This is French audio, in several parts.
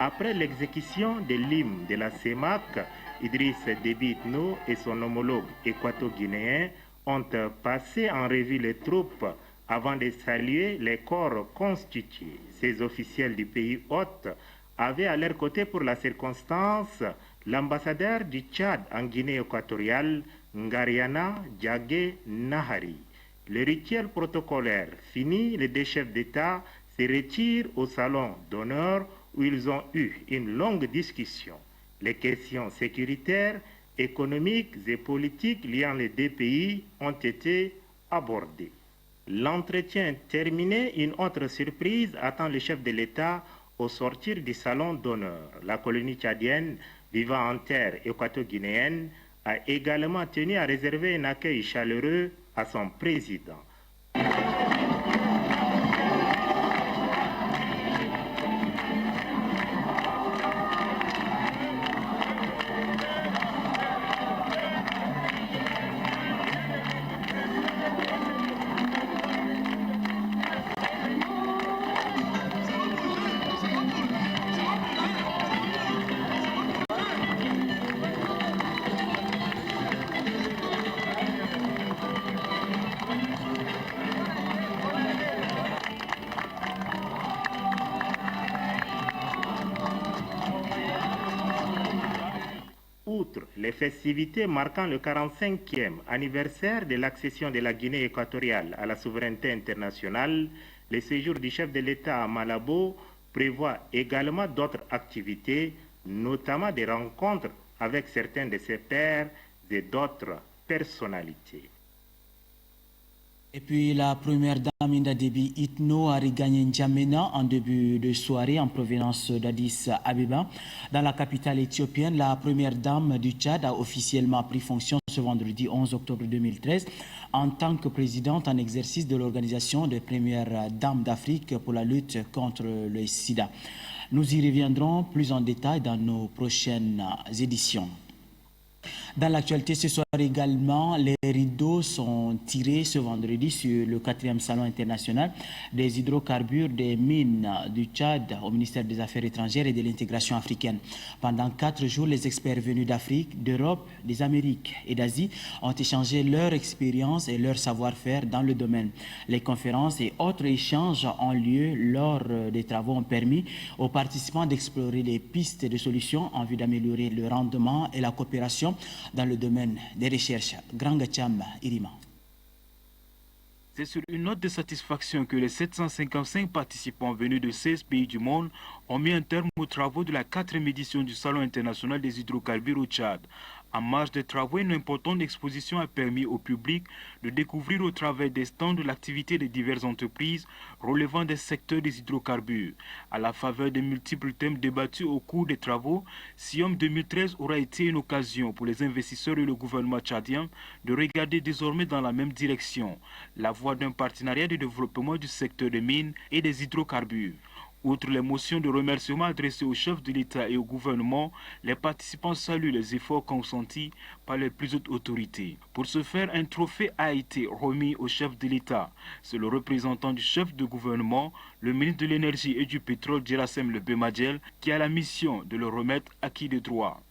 Après l'exécution de l'hymne de la CEMAC, Idriss Déby Itno et son homologue équato-guinéen ont passé en revue les troupes avant de saluer les corps constitués. Ces officiels du pays hôte avaient à leur côté pour la circonstance l'ambassadeur du Tchad en Guinée équatoriale, Ngariana Diagué Nahari. Le rituel protocolaire fini, les deux chefs d'État se retirent au salon d'honneur où ils ont eu une longue discussion. Les questions sécuritaires, économiques et politiques liant les deux pays ont été abordées. L'entretien terminé, une autre surprise attend le chef de l'État au sortir du salon d'honneur. La colonie tchadienne, vivant en terre équato-guinéenne, a également tenu à réserver un accueil chaleureux à son président. Outre les festivités marquant le 45e anniversaire de l'accession de la Guinée équatoriale à la souveraineté internationale, le séjour du chef de l'État à Malabo prévoit également d'autres activités, notamment des rencontres avec certains de ses pairs et d'autres personnalités. Et puis la première dame Inda Déby Itno a regagné N'Djamena en début de soirée en provenance d'Addis Abeba. Dans la capitale éthiopienne, la première dame du Tchad a officiellement pris fonction ce vendredi 11 octobre 2013 en tant que présidente en exercice de l'organisation des premières dames d'Afrique pour la lutte contre le sida. Nous y reviendrons plus en détail dans nos prochaines éditions. Dans l'actualité, ce soir également, les rideaux sont tirés ce vendredi sur le 4e salon international des hydrocarbures des mines du Tchad au ministère des Affaires étrangères et de l'intégration africaine. Pendant 4 jours, les experts venus d'Afrique, d'Europe, des Amériques et d'Asie ont échangé leur expérience et leur savoir-faire dans le domaine. Les conférences et autres échanges ont lieu lors des travaux ont permis aux participants d'explorer les pistes de solutions en vue d'améliorer le rendement et la coopération dans le domaine des recherches. Grangacham Irima. C'est sur une note de satisfaction que les 755 participants venus de 16 pays du monde ont mis un terme aux travaux de la 4e édition du Salon international des hydrocarbures au Tchad. En marge des travaux, une importante exposition a permis au public de découvrir au travers des stands de l'activité des diverses entreprises relevant des secteurs des hydrocarbures. À la faveur des multiples thèmes débattus au cours des travaux, SIOM 2013 aura été une occasion pour les investisseurs et le gouvernement tchadien de regarder désormais dans la même direction, la voie d'un partenariat de développement du secteur des mines et des hydrocarbures. Outre les motions de remerciement adressées au chef de l'État et au gouvernement, les participants saluent les efforts consentis par les plus hautes autorités. Pour ce faire, un trophée a été remis au chef de l'État. C'est le représentant du chef de gouvernement, le ministre de l'Énergie et du Pétrole, Gerasim Lebemadjel, qui a la mission de le remettre acquis de droit.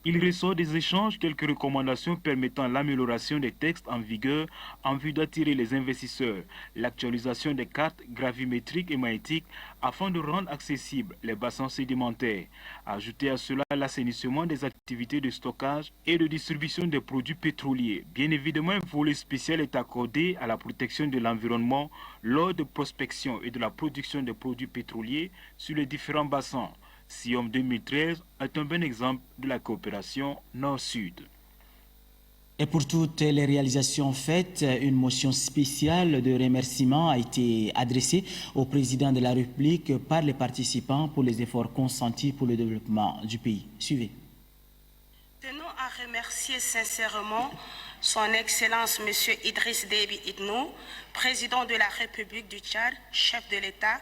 Il ressort des échanges quelques recommandations permettant l'amélioration des textes en vigueur en vue d'attirer les investisseurs, l'actualisation des cartes gravimétriques et magnétiques afin de rendre accessibles les bassins sédimentaires. Ajouter à cela l'assainissement des activités de stockage et de distribution des produits pétroliers. Bien évidemment, un volet spécial est accordé à la protection de l'environnement lors de prospection et de la production des produits pétroliers sur les différents bassins. SIOM 2013 est un bon exemple de la coopération Nord-Sud. Et pour toutes les réalisations faites, une motion spéciale de remerciement a été adressée au président de la République par les participants pour les efforts consentis pour le développement du pays. Suivez. Tenons à remercier sincèrement Son Excellence M. Idriss Déby Itno, président de la République du Tchad, chef de l'État,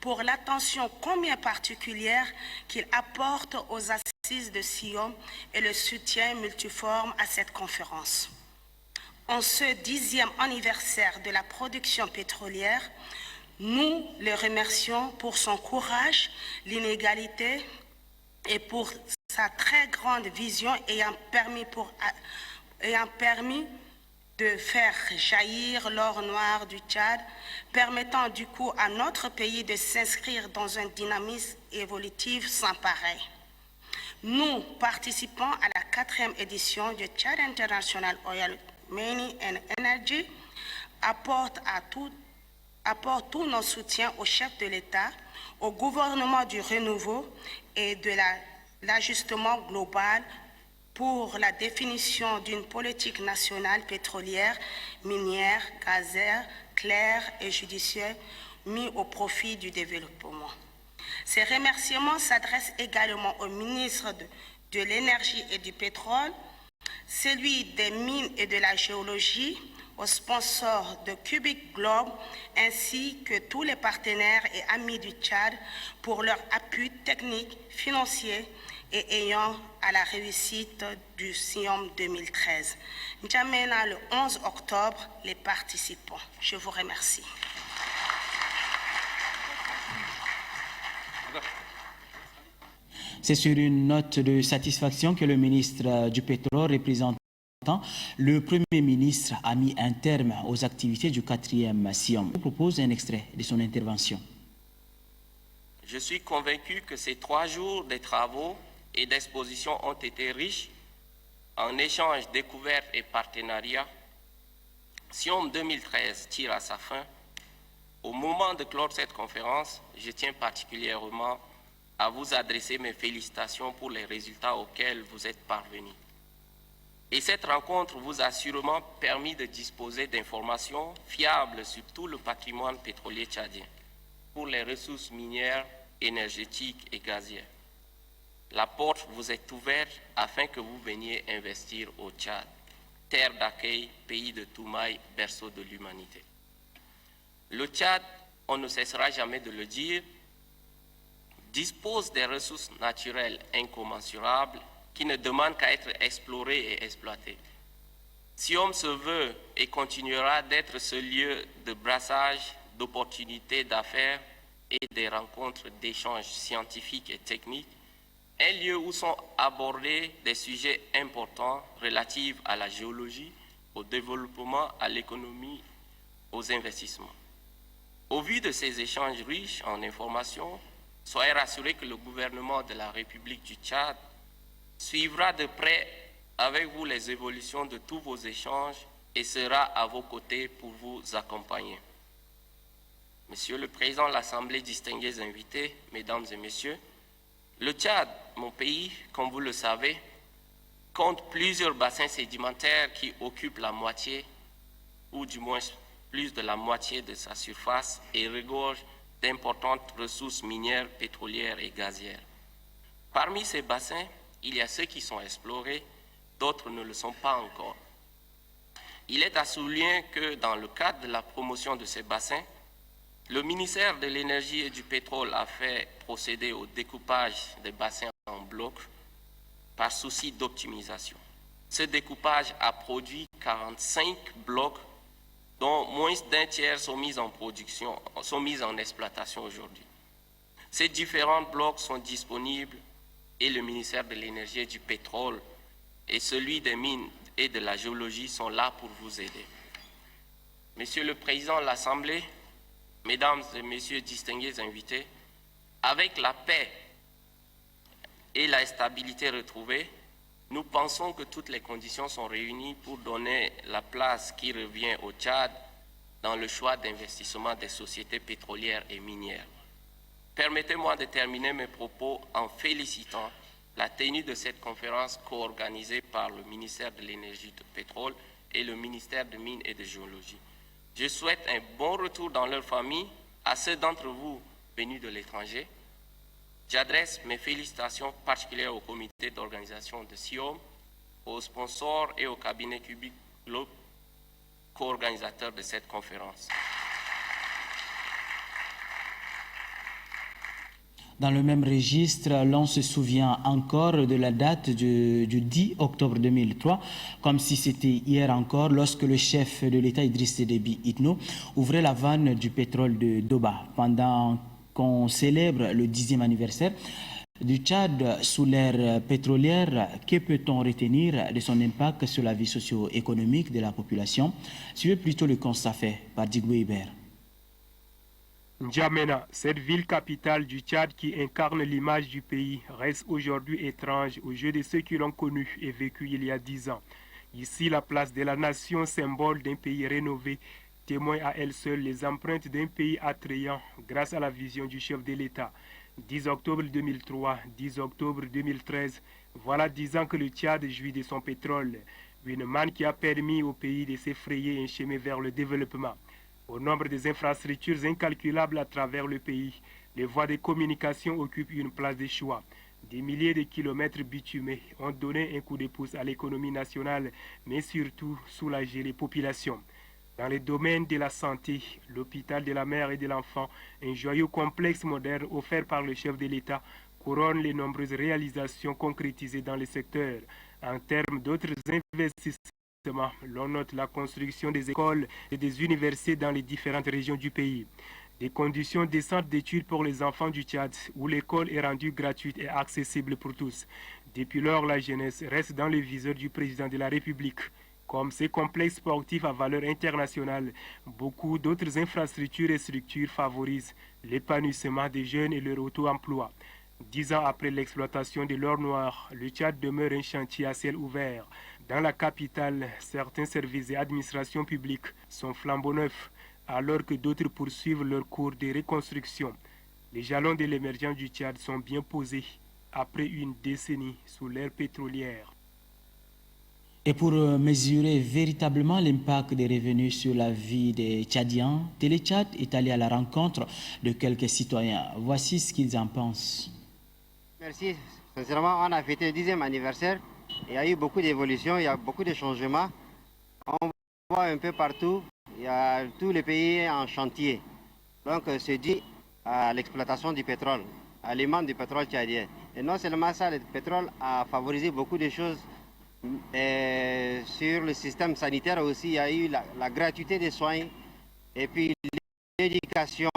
pour l'attention combien particulière qu'il apporte aux assises de SIOM et le soutien multiforme à cette conférence. en ce 10e anniversaire de la production pétrolière, nous le remercions pour son courage, l'inégalité et pour sa très grande vision ayant permis de faire jaillir l'or noir du Tchad, permettant du coup à notre pays de s'inscrire dans un dynamisme évolutif sans pareil. Nous participons à la 4e édition du Tchad International Oil Mining and Energy, apporte tout notre soutien au chef de l'État, au gouvernement du renouveau et de l'ajustement global pour la définition d'une politique nationale pétrolière, minière, gazière, claire et judiciaire mise au profit du développement. Ces remerciements s'adressent également au ministre de l'Énergie et du Pétrole, celui des Mines et de la Géologie, aux sponsors de Cubic Globe, ainsi que tous les partenaires et amis du Tchad pour leur appui technique, financier et ayant à la réussite du SIOM 2013. N'Djamena le 11 octobre, les participants. Je vous remercie. C'est sur une note de satisfaction que le ministre du Pétrole, représentant le Premier ministre, a mis un terme aux activités du 4e SIOM. Je propose un extrait de son intervention. Je suis convaincu que ces 3 jours de travaux et d'expositions ont été riches en échanges, découvertes et partenariats. SIOM 2013 tire à sa fin. Au moment de clore cette conférence, je tiens particulièrement à vous adresser mes félicitations pour les résultats auxquels vous êtes parvenus. Et cette rencontre vous a sûrement permis de disposer d'informations fiables sur tout le patrimoine pétrolier tchadien, pour les ressources minières, énergétiques et gazières. La porte vous est ouverte afin que vous veniez investir au Tchad, terre d'accueil, pays de Toumaï, berceau de l'humanité. Le Tchad, on ne cessera jamais de le dire, dispose des ressources naturelles incommensurables qui ne demandent qu'à être explorées et exploitées. SIOM se veut et continuera d'être ce lieu de brassage, d'opportunités d'affaires et des rencontres d'échanges scientifiques et techniques, un lieu où sont abordés des sujets importants relatifs à la géologie, au développement, à l'économie, aux investissements. Au vu de ces échanges riches en informations, soyez rassurés que le gouvernement de la République du Tchad suivra de près avec vous les évolutions de tous vos échanges et sera à vos côtés pour vous accompagner. Monsieur le Président de l'Assemblée, distingués invités, Mesdames et Messieurs, le Tchad, mon pays, comme vous le savez, compte plusieurs bassins sédimentaires qui occupent la moitié, ou du moins plus de la moitié de sa surface et regorge d'importantes ressources minières, pétrolières et gazières. Parmi ces bassins, il y a ceux qui sont explorés, d'autres ne le sont pas encore. Il est à souligner que dans le cadre de la promotion de ces bassins, le ministère de l'Énergie et du Pétrole a fait procéder au découpage des bassins en blocs par souci d'optimisation. Ce découpage a produit 45 blocs dont moins d'un tiers sont mis en production, sont mis en exploitation aujourd'hui. Ces différents blocs sont disponibles et le ministère de l'Énergie et du Pétrole et celui des mines et de la géologie sont là pour vous aider. Monsieur le Président de l'Assemblée, Mesdames et Messieurs distingués invités, avec la paix et la stabilité retrouvée, nous pensons que toutes les conditions sont réunies pour donner la place qui revient au Tchad dans le choix d'investissement des sociétés pétrolières et minières. Permettez-moi de terminer mes propos en félicitant la tenue de cette conférence co-organisée par le ministère de l'Énergie et du Pétrole et le ministère de Mines et de Géologie. Je souhaite un bon retour dans leur famille à ceux d'entre vous venus de l'étranger. J'adresse mes félicitations particulières au comité d'organisation de SIOM, aux sponsors et au cabinet Cubic Globe, co-organisateurs de cette conférence. Dans le même registre, l'on se souvient encore de la date du 10 octobre 2003, comme si c'était hier encore, lorsque le chef de l'État Idriss Déby Itno ouvrait la vanne du pétrole de Doba. Pendant qu'on célèbre le 10e anniversaire du Tchad sous l'ère pétrolière, que peut-on retenir de son impact sur la vie socio-économique de la population? Suivez plutôt le constat fait par Digwe Hébert. N'Djamena, cette ville capitale du Tchad qui incarne l'image du pays, reste aujourd'hui étrange aux yeux de ceux qui l'ont connu et vécu il y a 10 ans. Ici, la place de la nation, symbole d'un pays rénové, témoigne à elle seule les empreintes d'un pays attrayant grâce à la vision du chef de l'État. 10 octobre 2003, 10 octobre 2013, voilà 10 ans que le Tchad jouit de son pétrole, une manne qui a permis au pays de s'effrayer un chemin vers le développement. Au nombre des infrastructures incalculables à travers le pays, les voies de communication occupent une place de choix. Des milliers de kilomètres bitumés ont donné un coup de pouce à l'économie nationale, mais surtout soulagé les populations. Dans les domaines de la santé, l'hôpital de la mère et de l'enfant, un joyau complexe moderne offert par le chef de l'État, couronne les nombreuses réalisations concrétisées dans le secteur. En termes d'autres investissements, l'on note la construction des écoles et des universités dans les différentes régions du pays. Des conditions décentes d'études pour les enfants du Tchad, où l'école est rendue gratuite et accessible pour tous. Depuis lors, la jeunesse reste dans le viseur du président de la République. Comme ces complexes sportifs à valeur internationale, beaucoup d'autres infrastructures et structures favorisent l'épanouissement des jeunes et leur auto-emploi. 10 ans après l'exploitation de l'or noir, le Tchad demeure un chantier à ciel ouvert. Dans la capitale, certains services et administrations publiques sont flambant neufs, alors que d'autres poursuivent leur cours de reconstruction. Les jalons de l'émergence du Tchad sont bien posés après une décennie sous l'ère pétrolière. Et pour mesurer véritablement l'impact des revenus sur la vie des Tchadiens, Télé-Tchad est allé à la rencontre de quelques citoyens. Voici ce qu'ils en pensent. Merci. Sincèrement, on a fêté le 10e anniversaire. Il y a eu beaucoup d'évolutions, il y a beaucoup de changements. On voit un peu partout, il y a tous les pays en chantier. Donc, c'est dû à l'exploitation du pétrole, à l'aimant du pétrole tchadien. Et non seulement ça, le pétrole a favorisé beaucoup de choses. Et sur le système sanitaire aussi, il y a eu la gratuité des soins et puis l'éducation.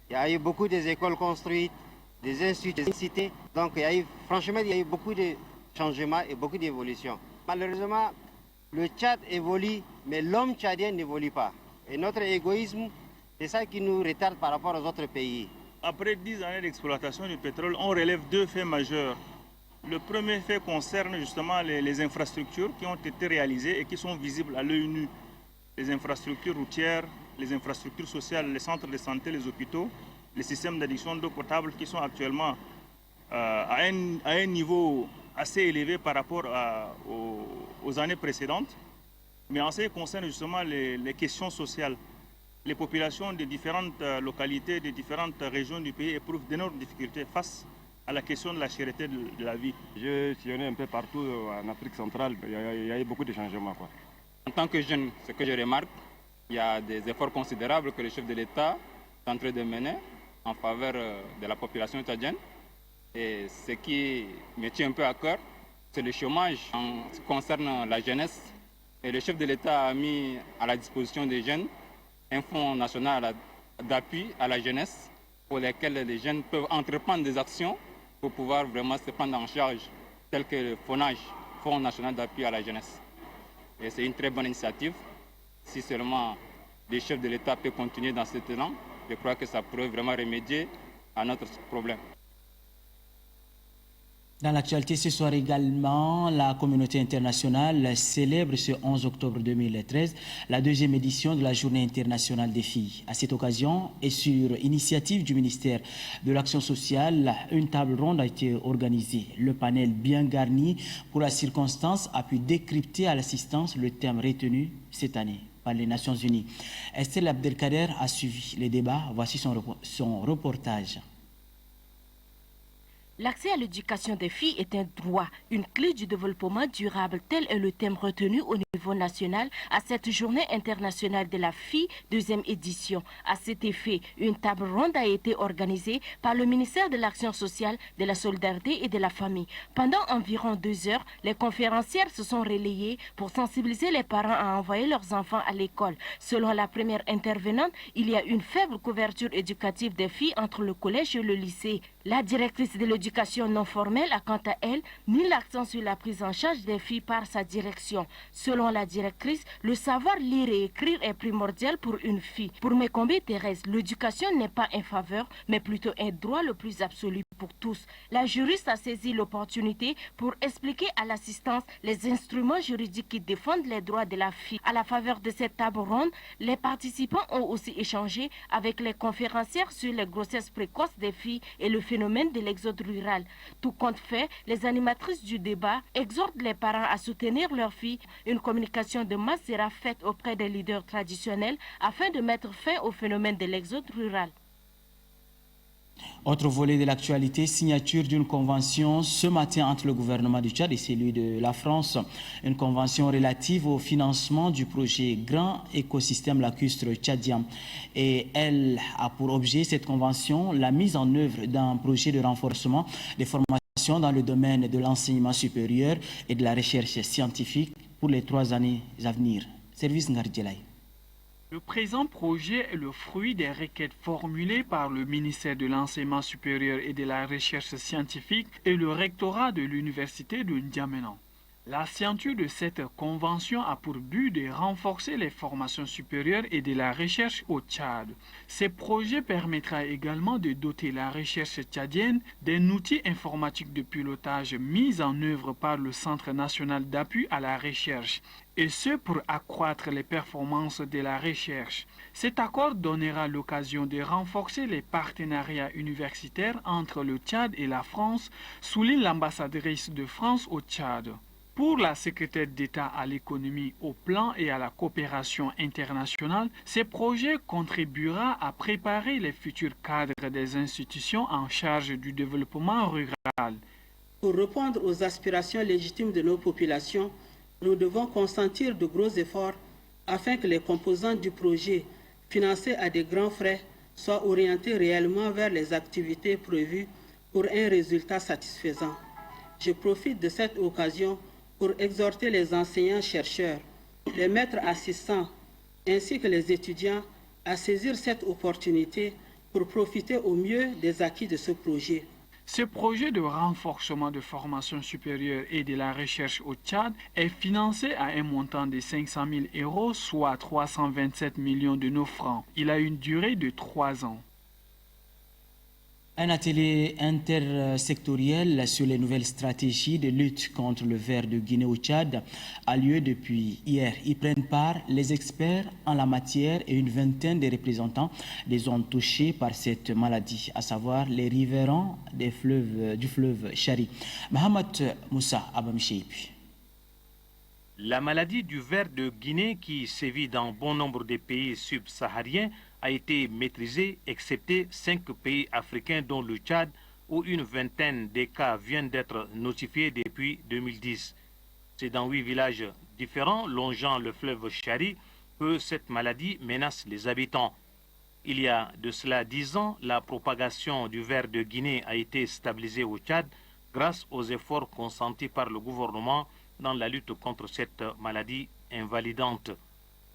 Il y a eu beaucoup d'écoles construites, des instituts, des cités. Donc, franchement, il y a eu beaucoup de changements et beaucoup d'évolutions. Malheureusement, le Tchad évolue, mais l'homme tchadien n'évolue pas. Et notre égoïsme, c'est ça qui nous retarde par rapport aux autres pays. Après 10 années d'exploitation du pétrole, on relève 2 faits majeurs. Le premier fait concerne justement les infrastructures qui ont été réalisées et qui sont visibles à l'œil nu. Les infrastructures routières, les infrastructures sociales, les centres de santé, les hôpitaux, les systèmes d'adduction d'eau potable qui sont actuellement à un niveau assez élevé par rapport aux années précédentes. Mais en ce qui concerne justement les questions sociales, les populations de différentes localités, de différentes régions du pays éprouvent d'énormes difficultés face à la question de la cherté de la vie. J'ai sillonné un peu partout en Afrique centrale, il y a eu beaucoup de changements. En tant que jeune, ce que je remarque, il y a des efforts considérables que le chef de l'État est en train de mener en faveur de la population tchadienne. Et ce qui me tient un peu à cœur, c'est le chômage en ce qui concerne la jeunesse. Et le chef de l'État a mis à la disposition des jeunes un fonds national d'appui à la jeunesse pour lesquels les jeunes peuvent entreprendre des actions pour pouvoir vraiment se prendre en charge, tel que le FONAGE, Fonds national d'appui à la jeunesse. Et c'est une très bonne initiative. Si seulement le chef de l'État peut continuer dans cet élan, je crois que ça pourrait vraiment remédier à notre problème. Dans l'actualité ce soir également, la communauté internationale célèbre ce 11 octobre 2013 la 2e édition de la Journée internationale des filles. À cette occasion et sur initiative du ministère de l'Action sociale, une table ronde a été organisée. Le panel bien garni pour la circonstance a pu décrypter à l'assistance le thème retenu cette année par les Nations Unies. Estelle Abdelkader a suivi les débats. Voici son reportage. L'accès à l'éducation des filles est un droit, une clé du développement durable, tel est le thème retenu au niveau national à cette journée internationale de la fille, deuxième édition. À cet effet, une table ronde a été organisée par le ministère de l'Action sociale, de la solidarité et de la famille. Pendant environ 2 heures, les conférencières se sont relayées pour sensibiliser les parents à envoyer leurs enfants à l'école. Selon la première intervenante, il y a une faible couverture éducative des filles entre le collège et le lycée. La directrice de l'éducation non formelle a quant à elle mis l'accent sur la prise en charge des filles par sa direction. Selon la directrice, le savoir lire et écrire est primordial pour une fille. Pour Mekombe Thérèse, l'éducation n'est pas un faveur, mais plutôt un droit le plus absolu pour tous. La juriste a saisi l'opportunité pour expliquer à l'assistance les instruments juridiques qui défendent les droits de la fille. À la faveur de cette table ronde, les participants ont aussi échangé avec les conférencières sur les grossesses précoces des filles et le phénomène de l'exode rural. Tout compte fait, les animatrices du débat exhortent les parents à soutenir leurs filles. Une communication de masse sera faite auprès des leaders traditionnels afin de mettre fin au phénomène de l'exode rural. Autre volet de l'actualité, signature d'une convention ce matin entre le gouvernement du Tchad et celui de la France. Une convention relative au financement du projet Grand Écosystème lacustre tchadien. Et elle a pour objet, cette convention, la mise en œuvre d'un projet de renforcement des formations dans le domaine de l'enseignement supérieur et de la recherche scientifique pour les 3 années à venir. Service Ngardjelay. Le présent projet est le fruit des requêtes formulées par le ministère de l'Enseignement supérieur et de la Recherche scientifique et le rectorat de l'Université de N'Djamena. La signature de cette convention a pour but de renforcer les formations supérieures et de la recherche au Tchad. Ce projet permettra également de doter la recherche tchadienne d'un outil informatique de pilotage mis en œuvre par le Centre national d'appui à la recherche, et ce pour accroître les performances de la recherche. Cet accord donnera l'occasion de renforcer les partenariats universitaires entre le Tchad et la France, souligne l'ambassadrice de France au Tchad. Pour la secrétaire d'État à l'économie, au plan et à la coopération internationale, ce projet contribuera à préparer les futurs cadres des institutions en charge du développement rural. Pour répondre aux aspirations légitimes de nos populations, nous devons consentir de gros efforts afin que les composants du projet, financés à de grands frais, soient orientés réellement vers les activités prévues pour un résultat satisfaisant. Je profite de cette occasion pour exhorter les enseignants-chercheurs, les maîtres assistants ainsi que les étudiants à saisir cette opportunité pour profiter au mieux des acquis de ce projet. Ce projet de renforcement de formation supérieure et de la recherche au Tchad est financé à un montant de 500 000 €, soit 327 millions de nos francs. Il a une durée de 3 ans. Un atelier intersectoriel sur les nouvelles stratégies de lutte contre le ver de Guinée au Tchad a lieu depuis hier. Y prennent part les experts en la matière et une vingtaine de représentants des zones touchées par cette maladie, à savoir les riverains du fleuve Chari. Mohamed Moussa Abamcheipi. La maladie du ver de Guinée, qui sévit dans bon nombre de pays subsahariens, a été maîtrisée, excepté 5 pays africains dont le Tchad, où une vingtaine de cas viennent d'être notifiés depuis 2010. C'est dans 8 villages différents, longeant le fleuve Chari, que cette maladie menace les habitants. Il y a de cela 10 ans, la propagation du ver de Guinée a été stabilisée au Tchad grâce aux efforts consentis par le gouvernement dans la lutte contre cette maladie invalidante.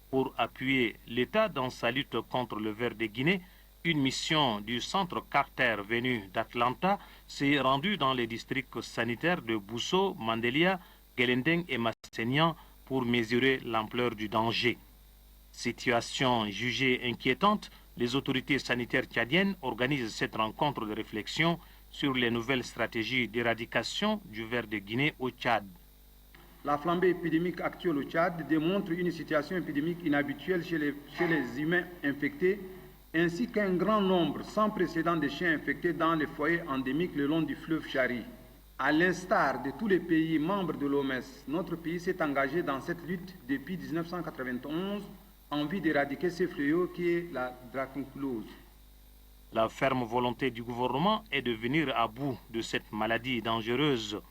Pour appuyer l'État dans sa lutte contre le ver de Guinée, une mission du centre Carter venu d'Atlanta s'est rendue dans les districts sanitaires de Bousso, Mandelia, Gelendeng et Massenian pour mesurer l'ampleur du danger. Situation jugée inquiétante, les autorités sanitaires tchadiennes organisent cette rencontre de réflexion sur les nouvelles stratégies d'éradication du ver de Guinée au Tchad. La flambée épidémique actuelle au Tchad démontre une situation épidémique inhabituelle chez les humains infectés, ainsi qu'un grand nombre sans précédent de chiens infectés dans les foyers endémiques le long du fleuve Chari. À l'instar de tous les pays membres de l'OMS, notre pays s'est engagé dans cette lutte depuis 1991 en vue d'éradiquer ce fléau qui est la dracunculose. La ferme volonté du gouvernement est de venir à bout de cette maladie dangereuse.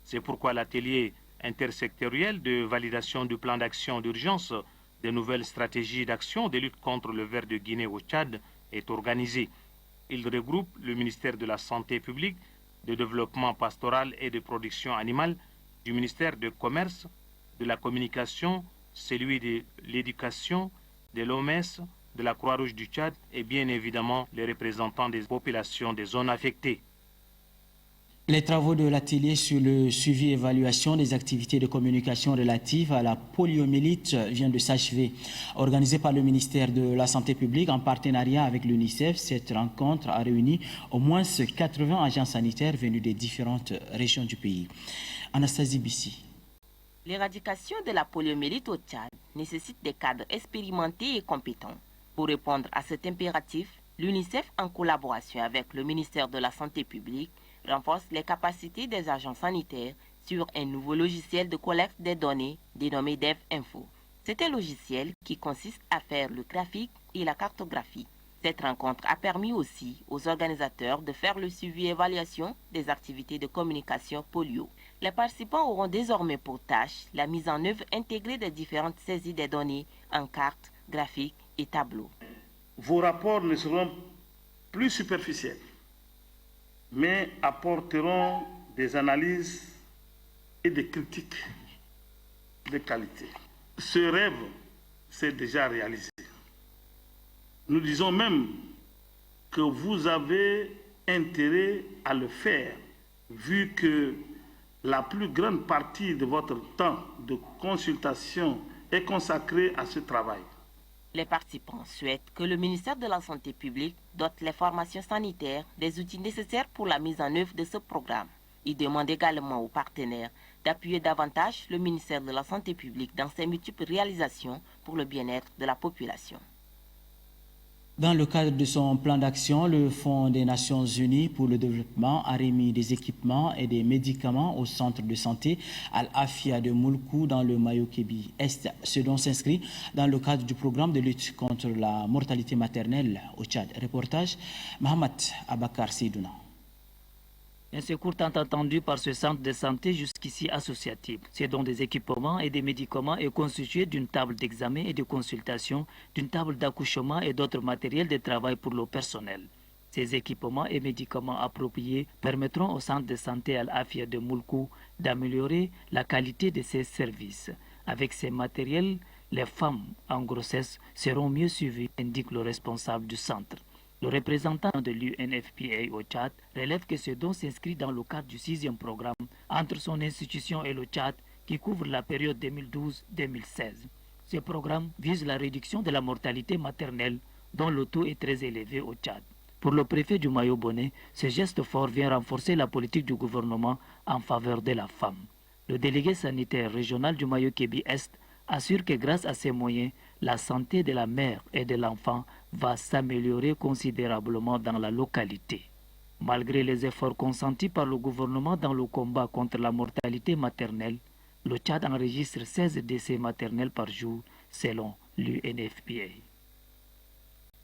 C'est pourquoi l'atelier intersectoriel de validation du plan d'action d'urgence des nouvelles stratégies d'action de lutte contre le ver de Guinée au Tchad est organisé. Il regroupe le ministère de la Santé publique, de Développement pastoral et de production animale, du ministère du Commerce, de la Communication, celui de l'Éducation, de l'OMS, de la Croix-Rouge du Tchad et bien évidemment les représentants des populations des zones affectées. Les travaux de l'atelier sur le suivi et évaluation des activités de communication relatives à la poliomyélite viennent de s'achever. Organisée par le ministère de la Santé publique en partenariat avec l'UNICEF, cette rencontre a réuni au moins 80 agents sanitaires venus des différentes régions du pays. Anastasie Bissi. L'éradication de la poliomyélite au Tchad nécessite des cadres expérimentés et compétents. Pour répondre à cet impératif, l'UNICEF, en collaboration avec le ministère de la Santé publique, renforce les capacités des agents sanitaires sur un nouveau logiciel de collecte des données dénommé DevInfo. C'est un logiciel qui consiste à faire le graphique et la cartographie. Cette rencontre a permis aussi aux organisateurs de faire le suivi et évaluation des activités de communication polio. Les participants auront désormais pour tâche la mise en œuvre intégrée des différentes saisies des données en cartes, graphiques et tableaux. Vos rapports ne seront plus superficiels, mais apporteront des analyses et des critiques de qualité. Ce rêve s'est déjà réalisé. Nous disons même que vous avez intérêt à le faire, vu que la plus grande partie de votre temps de consultation est consacrée à ce travail. Les participants souhaitent que le ministère de la Santé publique dote les formations sanitaires des outils nécessaires pour la mise en œuvre de ce programme. Ils demandent également aux partenaires d'appuyer davantage le ministère de la Santé publique dans ses multiples réalisations pour le bien-être de la population. Dans le cadre de son plan d'action, le Fonds des Nations Unies pour le développement a remis des équipements et des médicaments au centre de santé Al-Afia de Moulkou dans le Mayo-Kébi Est, ce dont s'inscrit dans le cadre du programme de lutte contre la mortalité maternelle au Tchad. Reportage Mohamed Abakar Seidouna. Un secours tant attendu par ce centre de santé jusqu'ici associatif. Ce dont des équipements et des médicaments est constitué d'une table d'examen et de consultation, d'une table d'accouchement et d'autres matériels de travail pour le personnel. Ces équipements et médicaments appropriés permettront au centre de santé Al-Afia de Moulkou d'améliorer la qualité de ses services. Avec ces matériels, les femmes en grossesse seront mieux suivies, indique le responsable du centre. Le représentant de l'UNFPA au Tchad relève que ce don s'inscrit dans le cadre du 6e programme entre son institution et le Tchad qui couvre la période 2012-2016. Ce programme vise la réduction de la mortalité maternelle dont le taux est très élevé au Tchad. Pour le préfet du Mayo-Bonnet, ce geste fort vient renforcer la politique du gouvernement en faveur de la femme. Le délégué sanitaire régional du Mayo-Kébi Est assure que grâce à ces moyens, la santé de la mère et de l'enfant va s'améliorer considérablement dans la localité. Malgré les efforts consentis par le gouvernement dans le combat contre la mortalité maternelle, le Tchad enregistre 16 décès maternels par jour selon l'UNFPA.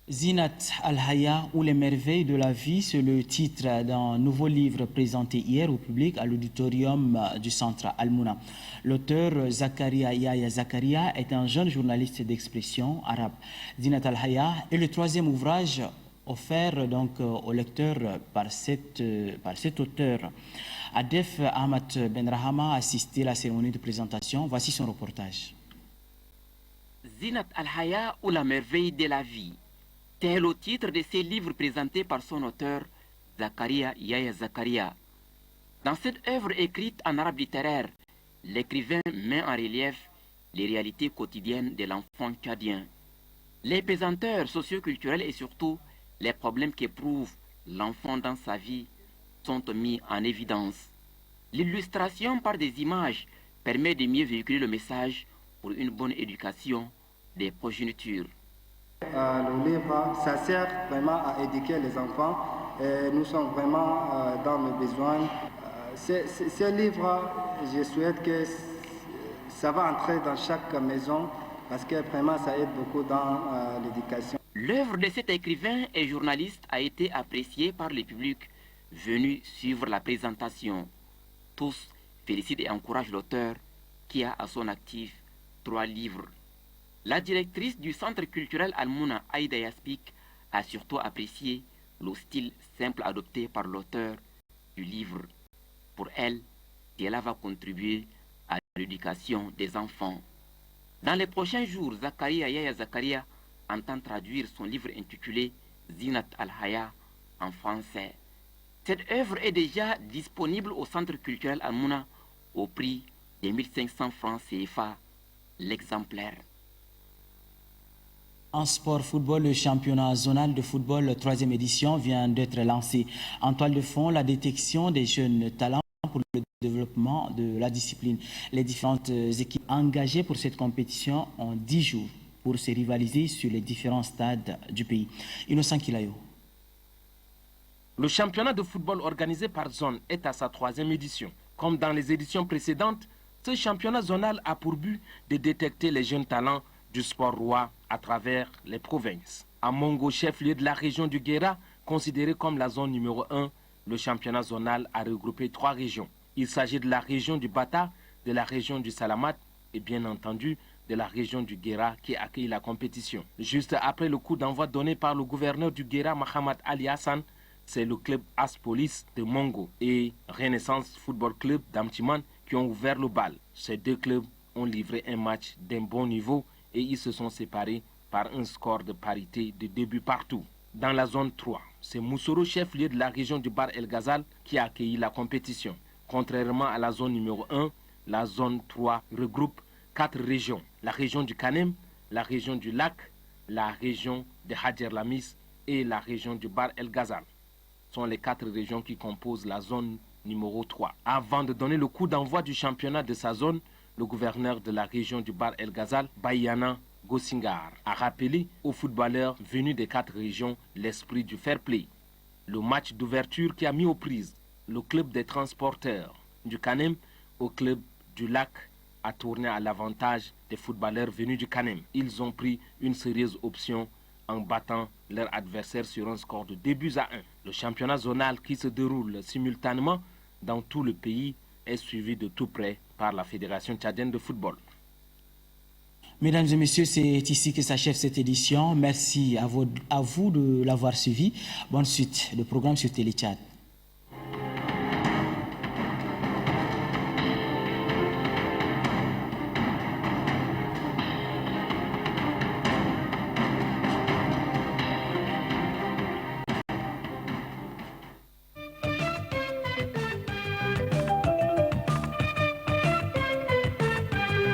Zinat Al-Haya ou les merveilles de la vie, c'est le titre d'un nouveau livre présenté hier au public à l'auditorium du centre Al-Mouna. L'auteur Zakaria Yaya Zakaria est un jeune journaliste d'expression arabe. Zinat Al-Haya est le troisième ouvrage offert donc au lecteur par cet auteur. Adef Ahmad Benrahama a assisté à la cérémonie de présentation. Voici son reportage. Zinat Al-Haya ou la merveille de la vie. C'est le titre de ce livre présenté par son auteur, Zakaria Yaya Zakaria. Dans cette œuvre écrite en arabe littéraire, l'écrivain met en relief les réalités quotidiennes de l'enfant tchadien, les pesanteurs socioculturelles et surtout les problèmes qu'éprouve l'enfant dans sa vie sont mis en évidence. L'illustration par des images permet de mieux véhiculer le message pour une bonne éducation des progénitures. Le livre, ça sert vraiment à éduquer les enfants. Et nous sommes vraiment dans le besoin. Ce livre, je souhaite que ça va entrer dans chaque maison parce que vraiment ça aide beaucoup dans l'éducation. L'œuvre de cet écrivain et journaliste a été appréciée par le public venu suivre la présentation. Tous félicitent et encouragent l'auteur qui a à son actif 3 livres. La directrice du Centre culturel Al-Mouna, Aïda Yaspik, a surtout apprécié le style simple adopté par l'auteur du livre. Pour elle, cela va contribuer à l'éducation des enfants. Dans les prochains jours, Zakaria Yaya Zakaria entend traduire son livre intitulé Zinat al-Haya en français. Cette œuvre est déjà disponible au Centre culturel Al-Mouna au prix de 1500 francs CFA l'exemplaire. En sport football, le championnat zonal de football 3e édition vient d'être lancé. En toile de fond, la détection des jeunes talents pour le développement de la discipline. Les différentes équipes engagées pour cette compétition ont 10 jours pour se rivaliser sur les différents stades du pays. Innocent Kilayo. Le championnat de football organisé par zone est à sa 3e édition. Comme dans les éditions précédentes, ce championnat zonal a pour but de détecter les jeunes talents du sport roi à travers les provinces. À Mongo, chef-lieu de la région du Guéra, considéré comme la zone numéro 1, le championnat zonal a regroupé 3 régions. Il s'agit de la région du Bata, de la région du Salamat et bien entendu de la région du Guéra qui accueille la compétition. Juste après le coup d'envoi donné par le gouverneur du Guéra, Mohamed Ali Hassan, c'est le club As-Police de Mongo et Renaissance Football Club d'Amtiman qui ont ouvert le bal. Ces 2 clubs ont livré un match d'un bon niveau et ils se sont séparés par un score de parité de 2 buts partout. Dans la zone 3, c'est Moussoro, chef-lieu de la région du Bar El Ghazal, qui a accueilli la compétition. Contrairement à la zone numéro 1, la zone 3 regroupe 4 régions. La région du Kanem, la région du Lac, la région de Hadjer Lamis et la région du Bar El Ghazal. Ce sont les 4 régions qui composent la zone numéro 3. Avant de donner le coup d'envoi du championnat de sa zone, le gouverneur de la région du Bar El Ghazal, Bayana Gosingar, a rappelé aux footballeurs venus des 4 régions l'esprit du fair play. Le match d'ouverture qui a mis aux prises le club des transporteurs du Kanem au club du Lac a tourné à l'avantage des footballeurs venus du Kanem. Ils ont pris une sérieuse option en battant leur adversaire sur un score de 2-1. Le championnat zonal qui se déroule simultanément dans tout le pays est suivi de tout près par la Fédération tchadienne de football. Mesdames et messieurs, c'est ici que s'achève cette édition. Merci à vous de l'avoir suivi. Bonne suite de programme sur Télé Tchad.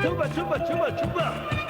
Chupa, chupa, chupa, chupa.